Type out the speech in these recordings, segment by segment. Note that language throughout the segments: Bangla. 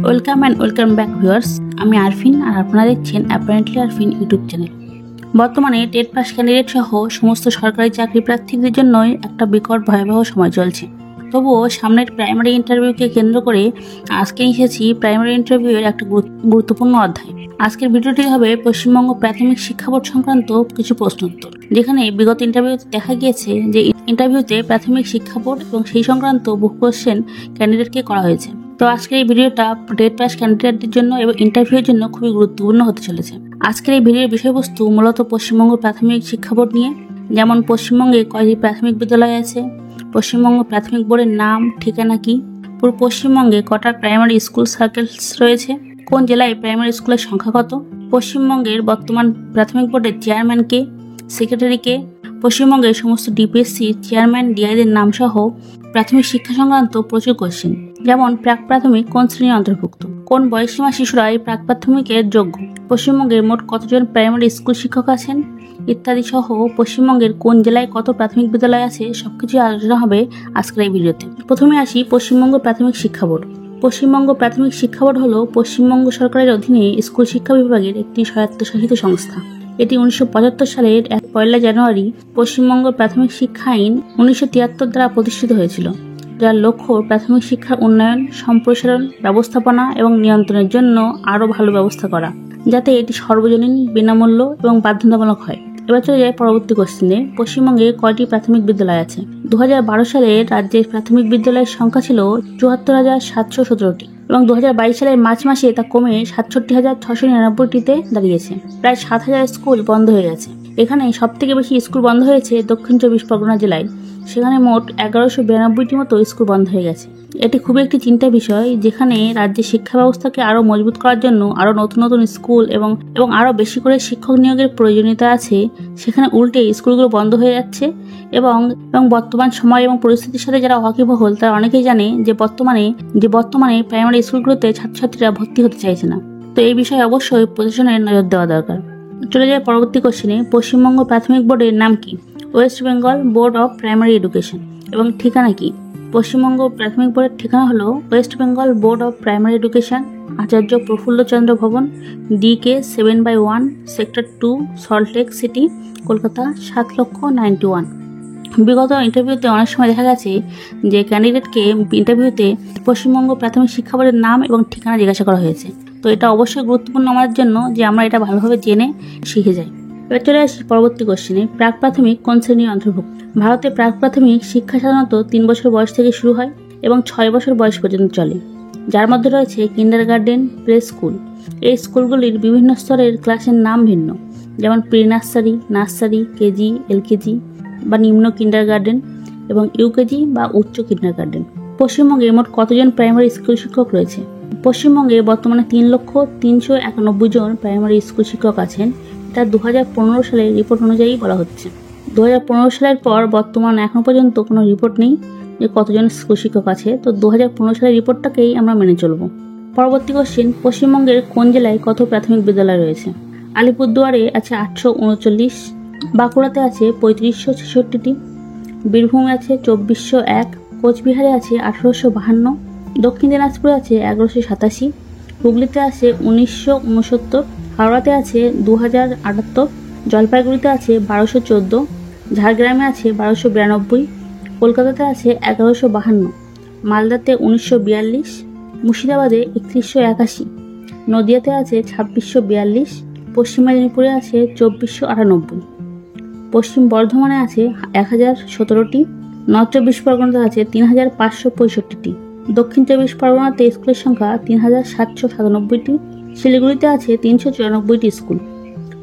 Welcome back viewers. আমি আরফিন আর আপনারা দেখছেন অ্যাপারেন্টলি আরফিন ইউটিউব চ্যানেল। বর্তমানে টেট পাস ক্যান্ডিডেট সহ সমস্ত সরকারি চাকরি প্রার্থীদের জন্যই একটা বিকট ভয়াবহ সময় চলছে। তবুও সামনের প্রাইমারি ইন্টারভিউকে কেন্দ্র করে আজকে এসেছি প্রাইমারি ইন্টারভিউয়ের একটা গুরুত্বপূর্ণ অধ্যায়। আজকের ভিডিওটি হবে পশ্চিমবঙ্গ প্রাথমিক শিক্ষা বোর্ড সংক্রান্ত কিছু প্রশ্ন উত্তর, যেখানে বিগত ইন্টারভিউতে দেখা গিয়েছে যে ইন্টারভিউতে প্রাথমিক শিক্ষা বোর্ড এবং সেই সংক্রান্ত বহু কোশ্চেন ক্যান্ডিডেটকে করা হয়েছে। তো আজকের এই ভিডিওটা টেট পাস ক্যান্ডিডেটদের জন্য এবং ইন্টারভিউর জন্য খুবই গুরুত্বপূর্ণ হতে চলেছে। আজকের এই ভিডিওর বিষয়বস্তু মূলত পশ্চিমবঙ্গ প্রাথমিক শিক্ষা বোর্ড নিয়ে, যেমন পশ্চিমবঙ্গে কয়টি প্রাথমিক বিদ্যালয় আছে, পশ্চিমবঙ্গ প্রাথমিক বোর্ডের নাম ঠিকানা কি, পুরো পশ্চিমবঙ্গে কটা প্রাইমারি স্কুল সার্কেলস রয়েছে, কোন জেলায় প্রাইমারি স্কুলের সংখ্যা কত, পশ্চিমবঙ্গের বর্তমান প্রাথমিক বোর্ডের চেয়ারম্যান কে, সেক্রেটারি কে, পশ্চিমবঙ্গের সমস্ত ডিপিএসসি চেয়ারম্যান ডিআইদের নাম সহ প্রাথমিক শিক্ষা সংক্রান্ত প্রচুর কোশ্চেন, যেমন প্রাক প্রাথমিক কোন শ্রেণীর অন্তর্ভুক্ত, কোন বয়সীমা শিশুরা এই প্রাক প্রাথমিকের যোগ্য, পশ্চিমবঙ্গের মোট কতজন প্রাইমারি স্কুল শিক্ষক আছেন ইত্যাদি সহ পশ্চিমবঙ্গের কোন জেলায় কত প্রাথমিক বিদ্যালয় আছে সবকিছু আলোচনা হবে আজকের এই ভিডিওতে। প্রথমে আসি পশ্চিমবঙ্গ প্রাথমিক শিক্ষা বোর্ড। পশ্চিমবঙ্গ প্রাথমিক শিক্ষা বোর্ড হলো পশ্চিমবঙ্গ সরকারের অধীনে স্কুল শিক্ষা বিভাগের একটি স্বায়ত্তশাসিত সংস্থা। এটি 1975 সালের 1 জানুয়ারি পশ্চিমবঙ্গ প্রাথমিক শিক্ষা আইন 1973 দ্বারা প্রতিষ্ঠিত হয়েছিল, যার লক্ষ্য প্রাথমিক শিক্ষার উন্নয়ন, সম্প্রসারণ, ব্যবস্থাপনা এবং নিয়ন্ত্রণের জন্য আরও ভালো ব্যবস্থা করা, যাতে এটি সর্বজনীন, বিনামূল্য এবং বাধ্যতামূলক হয়। এবার চলে যায় পরবর্তী কোশ্চেনে, পশ্চিমবঙ্গে কয়টি প্রাথমিক বিদ্যালয় আছে? 2012 সালে রাজ্যের প্রাথমিক বিদ্যালয়ের সংখ্যা ছিল 74,717টি এবং 2022 সালের মার্চ মাসে তা কমে 67,699টিতে দাঁড়িয়েছে। প্রায় 7,000 স্কুল বন্ধ হয়ে গেছে। এখানে সবথেকে বেশি স্কুল বন্ধ হয়েছে দক্ষিণ 24 পরগনা জেলায়, সেখানে মোট 1192টি মতো স্কুল বন্ধ হয়ে গেছে। এটি খুবই একটি চিন্তার বিষয়, যেখানে রাজ্যের শিক্ষা ব্যবস্থাকে আরও মজবুত করার জন্য আরও নতুন নতুন স্কুল এবং আরও বেশি করে শিক্ষক নিয়োগের প্রয়োজনীয়তা আছে, সেখানে উল্টে স্কুলগুলো বন্ধ হয়ে যাচ্ছে। এবং বর্তমান সময় এবং পরিস্থিতির সাথে যারা ওয়াকিবহাল তারা অনেকেই জানে যে বর্তমানে প্রাইমারি স্কুলগুলোতে ছাত্রছাত্রীরা ভর্তি হতে চাইছে না। তো এই বিষয়ে অবশ্যই প্রশাসনের নজর দেওয়া দরকার। চলে যায় পরবর্তী কোশ্চেনে, পশ্চিমবঙ্গ প্রাথমিক বোর্ডের নাম কি? West Bengal Board of Primary Education. এবং ঠিকানা কি? পশ্চিমবঙ্গ প্রাথমিক বোর্ডের ঠিকানা হলো West Bengal Board of Primary Education, Acharya Prafullachandra Bhavan, DK 7/1, sector 2, Salt Lake city, Kolkata 7,91,000। বিগত ইন্টারভিউতে অনেক সময় দেখা গেছে যে ক্যান্ডিডেটকে ইন্টারভিউতে পশ্চিমবঙ্গ প্রাথমিক শিক্ষা বোর্ডের নাম এবং ঠিকানা জিজ্ঞাসা করা হয়েছে। তো এটা অবশ্যই গুরুত্বপূর্ণ আমাদের জন্য যে আমরা এটা ভালোভাবে জেনে শিখে যাই। এবার চলে আসি পরবর্তী কোশ্চেনে, প্রাক প্রাথমিক কোন শ্রেণীর অন্তর্ভুক্ত? ভারতে প্রাক প্রাথমিক শিক্ষা সাধারণত 3 বছর বয়স থেকে শুরু হয় এবং 6 বছর বয়স পর্যন্ত চলে, যার মধ্যে রয়েছে কিন্ডারগার্টেন, প্লে স্কুল। এই স্কুলগুলির বিভিন্ন স্তরের ক্লাসের নাম ভিন্ন, যেমন pre nursery, nursery, KG, LKG বা নিম্ন কিন্ডারগার্টেন এবং ইউকেজি বা উচ্চ কিন্ডারগার্টেন। পশ্চিমবঙ্গে মোট কতজন প্রাইমারি স্কুল শিক্ষক রয়েছে? পশ্চিমবঙ্গে বর্তমানে 3,391 জন প্রাইমারি স্কুল শিক্ষক আছেন। এটা 2015 সালের রিপোর্ট অনুযায়ী বলা হচ্ছে। 2015 সালের পর বর্তমান এখন পর্যন্ত কোনো রিপোর্ট নেই যে কতজন স্কুল শিক্ষক আছে। তো 2015 সালের রিপোর্টটাকেই আমরা মেনে চলব। পরবর্তী কোশ্চেন, পশ্চিমবঙ্গের কোন জেলায় কত প্রাথমিক বিদ্যালয় রয়েছে? আলিপুরদুয়ারে আছে 839, বাঁকুড়াতে আছে 3566টি, বীরভূমে আছে 2401, কোচবিহারে আছে 1852, দক্ষিণ দিনাজপুরে আছে 1187, হুগলিতে আছে 1969, হাওড়াতে আছে 2078, জলপাইগুড়িতে আছে 1214, ঝাড়গ্রামে আছে 1292, কলকাতাতে আছে 1152, মালদাতে 1942, মুর্শিদাবাদে 3181, নদিয়াতে আছে 2642, পশ্চিম মেদিনীপুরে আছে 2498, পশ্চিম বর্ধমানে আছে 1017টি, নর্থ 24 পরগনাতে আছে 3565টি, দক্ষিণ 24 পরগনাতে স্কুলের সংখ্যা 3797টি, শিলিগুড়িতে আছে 394টি স্কুল,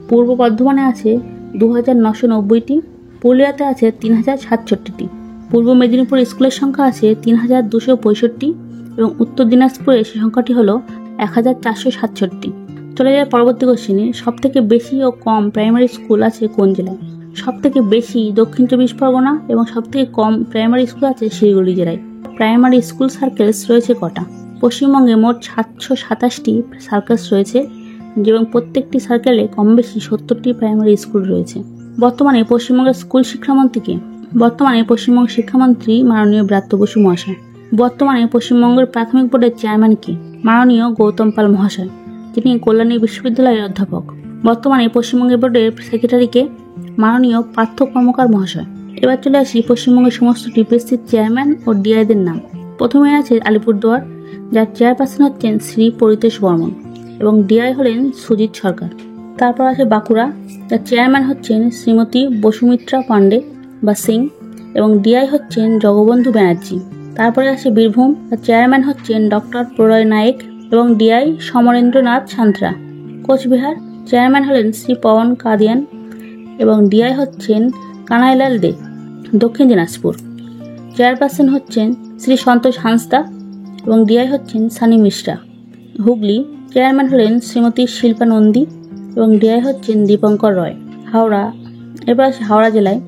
পূর্ব বর্ধমানে আছে 2990টি, পুরুলিয়াতে আছে 3067টি, পূর্ব মেদিনীপুর স্কুলের সংখ্যা আছে 3265 এবং উত্তর দিনাজপুরে সেই সংখ্যাটি হলো 1467। চলে যায় পরবর্তী কোশ্চেনে, সব থেকে বেশি ও কম প্রাইমারি স্কুল আছে কোন জেলায়? সব থেকে বেশি দক্ষিণ 24 পরগনা এবং সব থেকে কম প্রাইমারি স্কুল আছে শিলিগুড়ি জেলায়। প্রাইমারি স্কুল সার্কেলস রয়েছে কটা? পশ্চিমবঙ্গে মোট 727টি সার্কেলস রয়েছে এবং প্রত্যেকটি সার্কেলে কম বেশি 70টি প্রাইমারি স্কুল রয়েছে। বর্তমানে পশ্চিমবঙ্গের স্কুল শিক্ষামন্ত্রী কে? বর্তমানে পশ্চিমবঙ্গের শিক্ষামন্ত্রী মাননীয় ব্রাত্য বসু মহাশয়। বর্তমানে পশ্চিমবঙ্গের প্রাথমিক বোর্ডের চেয়ারম্যান কি? মাননীয় গৌতম পাল মহাশয়, যিনি কল্যাণী বিশ্ববিদ্যালয়ের অধ্যাপক। বর্তমানে পশ্চিমবঙ্গের বোর্ডের সেক্রেটারিকে? মাননীয় পার্থ কর্মকার মহাশয়। এবার চলে আসি পশ্চিমবঙ্গের সমস্ত টিপিএসসির চেয়ারম্যান ও ডিআইদের নাম। প্রথমে আছে আলিপুরদুয়ার, যার চেয়ারপারসন হচ্ছেন শ্রী পরিতোষ বর্মন এবং ডিআই হলেন সুজিত সরকার। তারপর আছে বাঁকুড়া, যার চেয়ারম্যান হচ্ছেন শ্রীমতী বসুমিত্রা পান্ডে বা সিং এবং ডিআই হচ্ছেন জগবন্ধু ব্যানার্জি। তারপরে আছে বীরভূম, যার চেয়ারম্যান হচ্ছেন ডক্টর প্রলয় নায়েক এবং ডিআই সমরেন্দ্রনাথ সান্ত্রা। কোচবিহার, চেয়ারম্যান হলেন শ্রী পবন কাদিয়ান এবং ডিআই হচ্ছেন কানাইলাল দে। দক্ষিণ দিনাজপুর, চেয়ারপারসন হচ্ছেন শ্রী সন্তোষ হাঁসদা এবং ডিআই হচ্ছেন সানি মিশ্রা। হুগলি, চেয়ারম্যান হলেন শ্রীমতী শিল্পা নন্দী এবং ডিআই হচ্ছেন দীপঙ্কর রয়। হাওড়া, এবার হাওড়া জেলায়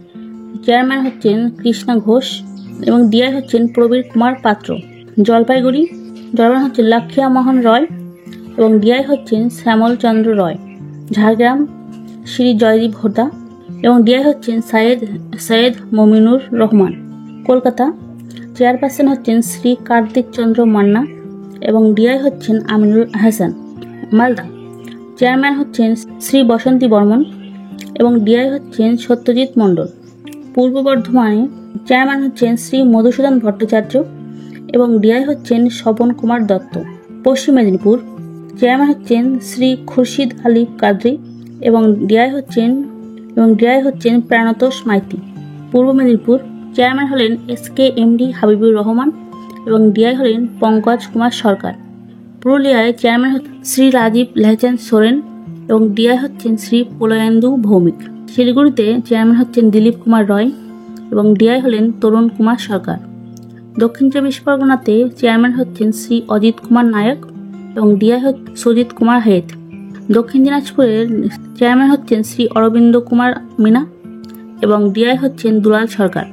চেয়ারম্যান হচ্ছেন কৃষ্ণা ঘোষ এবং ডিআই হচ্ছেন প্রবীর কুমার পাত্র। জলপাইগুড়ি, চেয়ারম্যান হচ্ছেন লাক্ষিয়া মোহন রয় এবং ডিআই হচ্ছেন শ্যামল চন্দ্র রয়। ঝাড়গ্রাম, শ্রী জয়দীপ হোদা এবং ডিআই হচ্ছেন সৈয়দ মমিনুর রহমান। কলকাতা, চেয়ারপারসন হচ্ছেন শ্রী কার্তিক চন্দ্র মান্না এবং ডিআই হচ্ছেন আমিনুল হাসান। মালদা, চেয়ারম্যান হচ্ছেন শ্রী বসন্তী বর্মন এবং ডিআই হচ্ছেন সত্যজিৎ মণ্ডল। পূর্ব বর্ধমানে চেয়ারম্যান হচ্ছেন শ্রী মধুসূদন ভট্টাচার্য এবং ডিআই হচ্ছেন স্বপন কুমার দত্ত। পশ্চিম মেদিনীপুর, চেয়ারম্যান হচ্ছেন শ্রী খুরশিদ আলী কাদরি এবং ডিআই হচ্ছেন প্রাণতোষ মাইতি। পূর্ব মেদিনীপুর, চেয়ারম্যান হলেন SKMD হাবিবুর রহমান এবং ডিআই হলেন পঙ্কজ কুমার সরকার। পুরুলিয়ায় চেয়ারম্যান শ্রী রাজীব লেহচাঁদ সোরেন এবং ডিআই হচ্ছেন শ্রী প্রলয়েন্দু ভৌমিক। শিলিগুড়িতে চেয়ারম্যান হচ্ছেন দিলীপ কুমার রয় এবং ডিআই হলেন তরুণ কুমার সরকার। দক্ষিণ চব্বিশ পরগনাতে চেয়ারম্যান হচ্ছেন শ্রী অজিত কুমার নায়ক এবং ডিআই সুজিত কুমার হেত। দক্ষিণ দিনাজপুরের চেয়ারম্যান হচ্ছেন শ্রী অরবিন্দ কুমার মিনা এবং ডিআই হচ্ছেন দুলাল সরকার।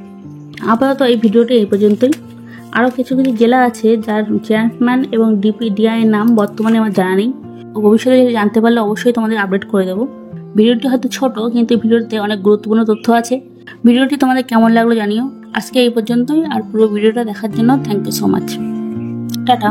আপাতত এই ভিডিওটি এই পর্যন্তই। আরও কিছু জেলা আছে যার চেয়ারম্যান এবং ডিআই এর নাম বর্তমানে আমার জানা নেই, ও ভবিষ্যতে জানতে পারলে অবশ্যই তোমাদের আপডেট করে দেবো। ভিডিওটি হয়তো ছোট, কিন্তু ভিডিওতে অনেক গুরুত্বপূর্ণ তথ্য আছে। ভিডিওটি তোমাদের কেমন লাগলো জানিও। আজকে এই পর্যন্তই, আর পুরো ভিডিওটা দেখার জন্য thank you so much. Tata.